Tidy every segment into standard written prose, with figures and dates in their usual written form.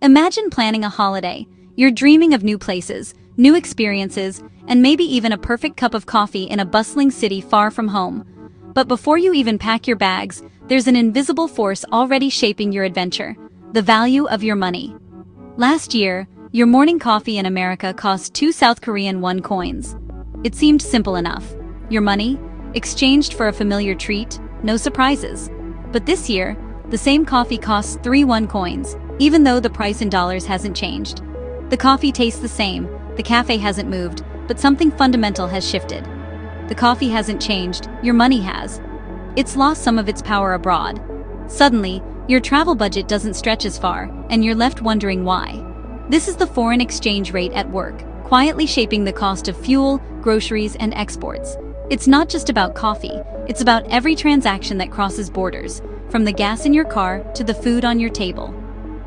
Imagine planning a holiday. You're dreaming of new places, new experiences, and maybe even a perfect cup of coffee in a bustling city far from home. But before you even pack your bags, there's an invisible force already shaping your adventure: the value of your money. Last year, your morning coffee in America cost 2 South Korean won coins. It seemed simple enough. Your money, exchanged for a familiar treat, no surprises. But this year, the same coffee costs 3 won coins, even though the price in dollars hasn't changed. The coffee tastes the same, the cafe hasn't moved, but something fundamental has shifted. The coffee hasn't changed, your money has. It's lost some of its power abroad. Suddenly, your travel budget doesn't stretch as far, and you're left wondering why. This is the foreign exchange rate at work, quietly shaping the cost of fuel, groceries, and exports. It's not just about coffee, it's about every transaction that crosses borders, from the gas in your car to the food on your table.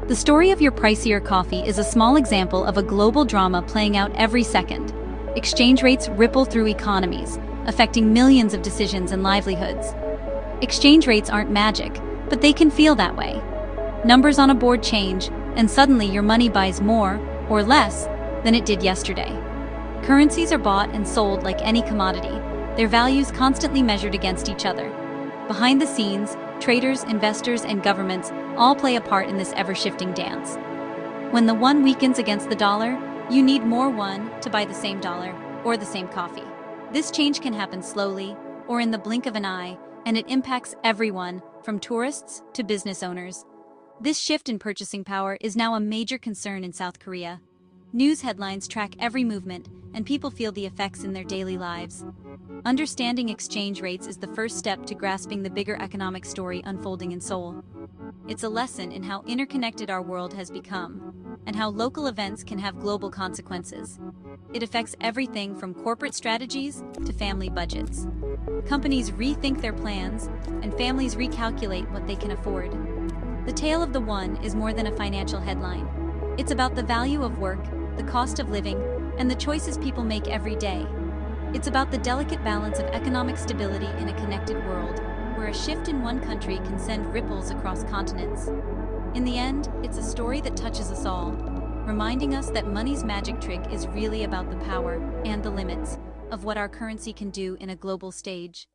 The story of your pricier coffee is a small example of a global drama playing out every second. Exchange rates ripple through economies, affecting millions of decisions and livelihoods. Exchange rates aren't magic, but they can feel that way. Numbers on a board change, and suddenly your money buys more, or less, than it did yesterday. Currencies are bought and sold like any commodity, their values constantly measured against each other. Behind the scenes, traders, investors, and governments all play a part in this ever-shifting dance. When the won weakens against the dollar, you need more won to buy the same dollar or the same coffee. This change can happen slowly or in the blink of an eye, and it impacts everyone, from tourists to business owners. This shift in purchasing power is now a major concern in South Korea. News headlines track every movement, and people feel the effects in their daily lives. Understanding exchange rates is the first step to grasping the bigger economic story unfolding in Seoul. It's a lesson in how interconnected our world has become, and how local events can have global consequences. It affects everything from corporate strategies to family budgets. Companies rethink their plans, and families recalculate what they can afford. The tale of the won is more than a financial headline. It's about the value of work, the cost of living, and the choices people make every day. It's about the delicate balance of economic stability in a connected world, where a shift in one country can send ripples across continents. In the end, it's a story that touches us all, reminding us that money's magic trick is really about the power and the limits of what our currency can do in a global stage.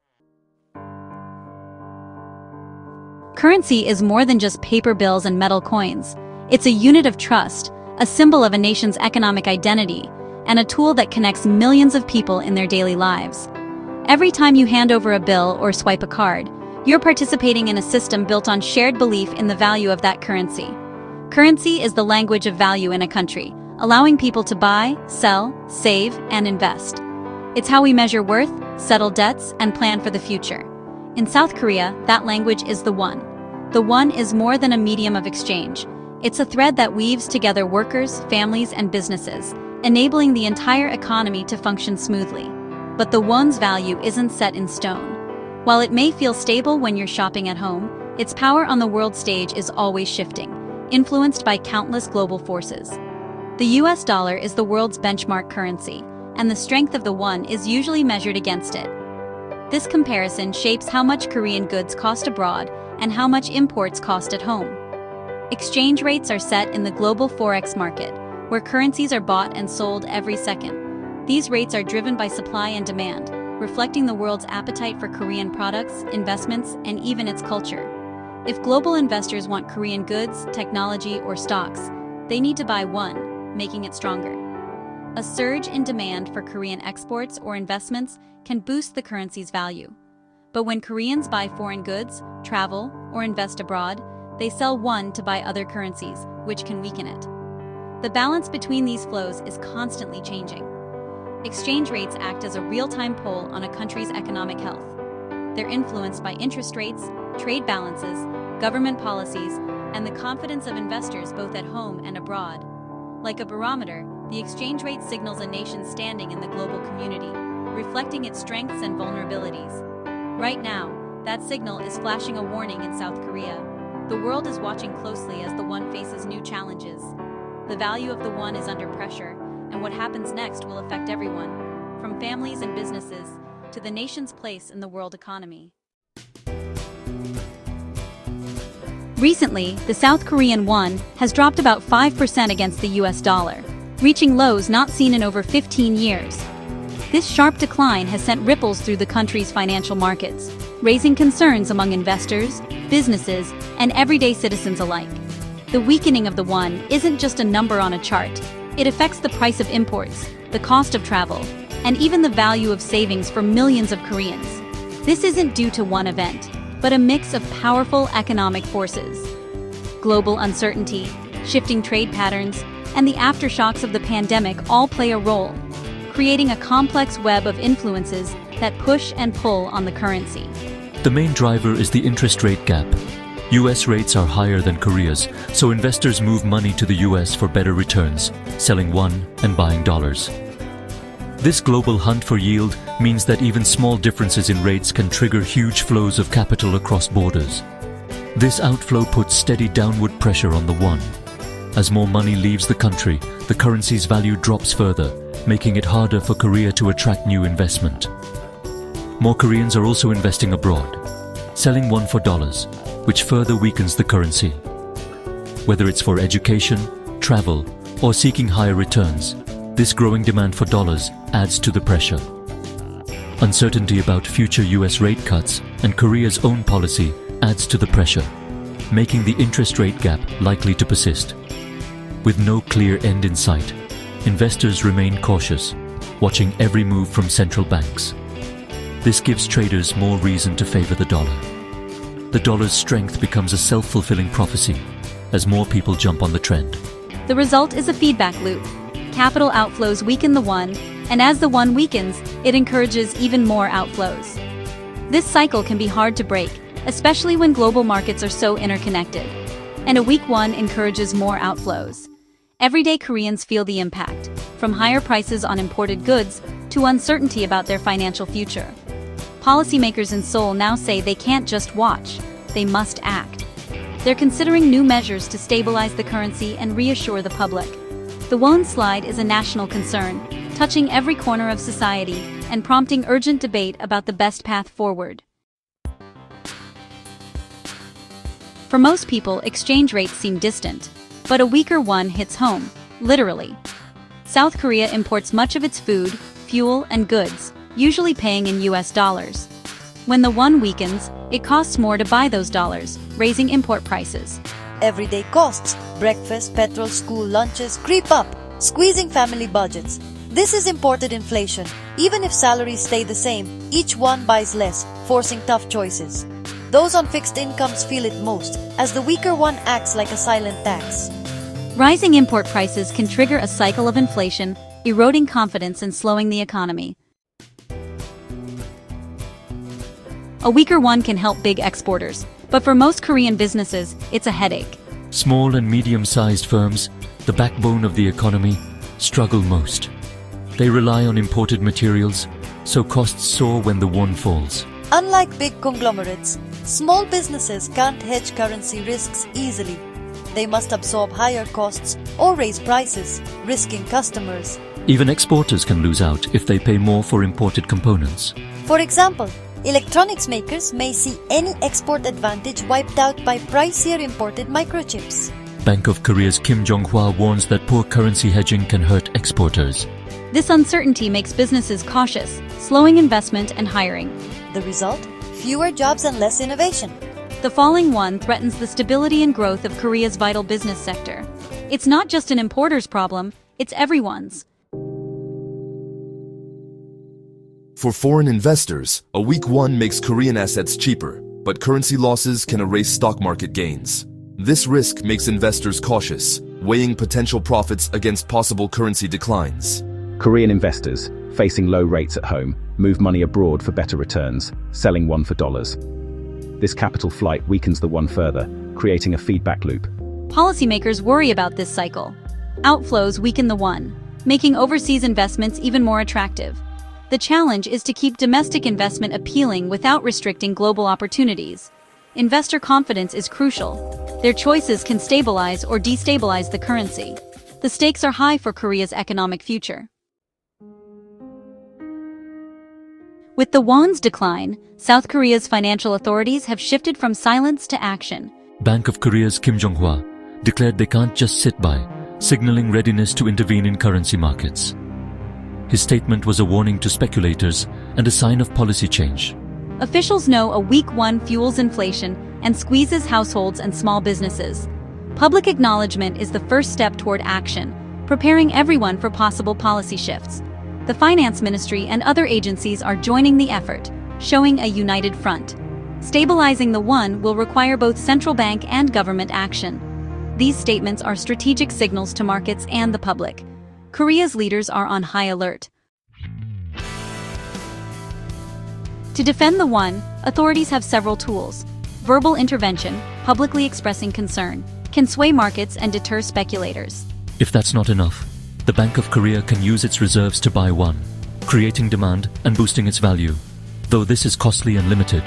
Currency is more than just paper bills and metal coins. It's a unit of trust, a symbol of a nation's economic identity, and a tool that connects millions of people in their daily lives. Every time you hand over a bill or swipe a card, you're participating in a system built on shared belief in the value of that currency. Currency is the language of value in a country, allowing people to buy, sell, save, and invest. It's how we measure worth, settle debts, and plan for the future. In South Korea, that language is the won. The won is more than a medium of exchange. It's a thread that weaves together workers, families, and businesses, enabling the entire economy to function smoothly. But the won's value isn't set in stone. While it may feel stable when you're shopping at home, its power on the world stage is always shifting, influenced by countless global forces. The US dollar is the world's benchmark currency, and the strength of the won is usually measured against it. This comparison shapes how much Korean goods cost abroad and how much imports cost at home. Exchange rates are set in the global Forex market, where currencies are bought and sold every second. These rates are driven by supply and demand, reflecting the world's appetite for Korean products, investments, and even its culture. If global investors want Korean goods, technology, or stocks, they need to buy won, making it stronger. A surge in demand for Korean exports or investments can boost the currency's value. But when Koreans buy foreign goods, travel, or invest abroad, they sell won to buy other currencies, which can weaken it. The balance between these flows is constantly changing. Exchange rates act as a real-time poll on a country's economic health. They're influenced by interest rates, trade balances, government policies, and the confidence of investors both at home and abroad. Like a barometer, the exchange rate signals a nation's standing in the global community, reflecting its strengths and vulnerabilities. Right now, that signal is flashing a warning in South Korea. The world is watching closely as the won faces new challenges. The value of the won is under pressure, and what happens next will affect everyone, from families and businesses to the nation's place in the world economy. Recently, the South Korean won has dropped about 5% against the US dollar, reaching lows not seen in over 15 years. This sharp decline has sent ripples through the country's financial markets, raising concerns among investors, businesses, and everyday citizens alike. The weakening of the won isn't just a number on a chart. It affects the price of imports, the cost of travel, and even the value of savings for millions of Koreans. This isn't due to one event, but a mix of powerful economic forces. Global uncertainty, shifting trade patterns, and the aftershocks of the pandemic all play a role, creating a complex web of influences that push and pull on the currency. The main driver is the interest rate gap. US rates are higher than Korea's, so investors move money to the US for better returns, selling won and buying dollars. This global hunt for yield means that even small differences in rates can trigger huge flows of capital across borders. This outflow puts steady downward pressure on the won. As more money leaves the country, the currency's value drops further, making it harder for Korea to attract new investment. More Koreans are also investing abroad, selling won for dollars, which further weakens the currency. Whether it's for education, travel, or seeking higher returns, this growing demand for dollars adds to the pressure. Uncertainty about future US rate cuts and Korea's own policy adds to the pressure, making the interest rate gap likely to persist. With no clear end in sight, investors remain cautious, watching every move from central banks. This gives traders more reason to favor the dollar. The dollar's strength becomes a self-fulfilling prophecy as more people jump on the trend. The result is a feedback loop. Capital outflows weaken the won, and as the won weakens, it encourages even more outflows. This cycle can be hard to break, especially when global markets are so interconnected. And a weak won encourages more outflows. Everyday Koreans feel the impact, from higher prices on imported goods to uncertainty about their financial future. Policymakers in Seoul now say they can't just watch, they must act. They're considering new measures to stabilize the currency and reassure the public. The won slide is a national concern, touching every corner of society and prompting urgent debate about the best path forward. For most people, exchange rates seem distant, but a weaker won hits home, literally. South Korea imports much of its food, fuel, and goods, usually paying in US dollars. When the won weakens, it costs more to buy those dollars, raising import prices. Everyday costs, breakfast, petrol, school lunches creep up, squeezing family budgets. This is imported inflation. Even if salaries stay the same, each one buys less, forcing tough choices. Those on fixed incomes feel it most, as the weaker one acts like a silent tax. Rising import prices can trigger a cycle of inflation, eroding confidence and slowing the economy. A weaker won can help big exporters, but for most Korean businesses, it's a headache. Small and medium-sized firms, the backbone of the economy, struggle most. They rely on imported materials, so costs soar when the won falls. Unlike big conglomerates, small businesses can't hedge currency risks easily. They must absorb higher costs or raise prices, risking customers. Even exporters can lose out if they pay more for imported components. For example, electronics makers may see any export advantage wiped out by pricier imported microchips. Bank of Korea's Kim Jong-hwa warns that poor currency hedging can hurt exporters. This uncertainty makes businesses cautious, slowing investment and hiring. The result? Fewer jobs and less innovation. The falling won threatens the stability and growth of Korea's vital business sector. It's not just an importer's problem, it's everyone's. For foreign investors, a weak won makes Korean assets cheaper, but currency losses can erase stock market gains. This risk makes investors cautious, weighing potential profits against possible currency declines. Korean investors, facing low rates at home, move money abroad for better returns, selling won for dollars. This capital flight weakens the won further, creating a feedback loop. Policymakers worry about this cycle. Outflows weaken the won, making overseas investments even more attractive. The challenge is to keep domestic investment appealing without restricting global opportunities. Investor confidence is crucial. Their choices can stabilize or destabilize the currency. The stakes are high for Korea's economic future. With the won's decline, South Korea's financial authorities have shifted from silence to action, Bank of Korea's Kim Jong-hwa declared they can't just sit by, signaling readiness to intervene in currency markets. His statement was a warning to speculators and a sign of policy change. Officials know a weak won fuels inflation and squeezes households and small businesses. Public acknowledgement is the first step toward action, preparing everyone for possible policy shifts. The Finance Ministry and other agencies are joining the effort, showing a united front. Stabilizing the won will require both central bank and government action. These statements are strategic signals to markets and the public. Korea's leaders are on high alert. To defend the won, authorities have several tools. Verbal intervention, publicly expressing concern, can sway markets and deter speculators. If that's not enough, the Bank of Korea can use its reserves to buy won, creating demand and boosting its value, though this is costly and limited.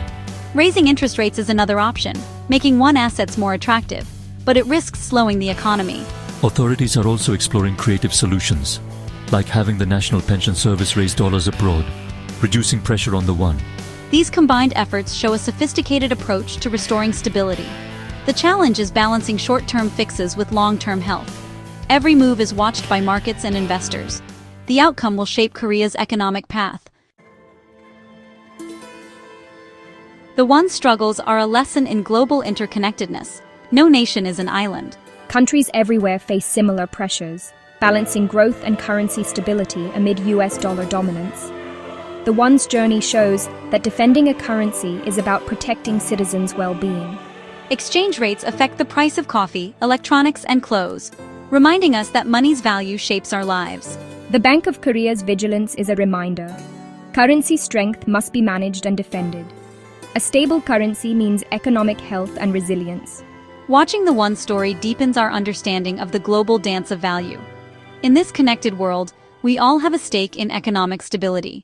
Raising interest rates is another option, making won assets more attractive, but it risks slowing the economy. Authorities are also exploring creative solutions, like having the National Pension Service raise dollars abroad, reducing pressure on the won. These combined efforts show a sophisticated approach to restoring stability. The challenge is balancing short-term fixes with long-term health. Every move is watched by markets and investors. The outcome will shape Korea's economic path. The won's struggles are a lesson in global interconnectedness. No nation is an island. Countries everywhere face similar pressures, balancing growth and currency stability amid US dollar dominance. The won's journey shows that defending a currency is about protecting citizens' well-being. Exchange rates affect the price of coffee, electronics, and clothes, reminding us that money's value shapes our lives. The Bank of Korea's vigilance is a reminder. Currency strength must be managed and defended. A stable currency means economic health and resilience. Watching the won story deepens our understanding of the global dance of value. In this connected world, we all have a stake in economic stability.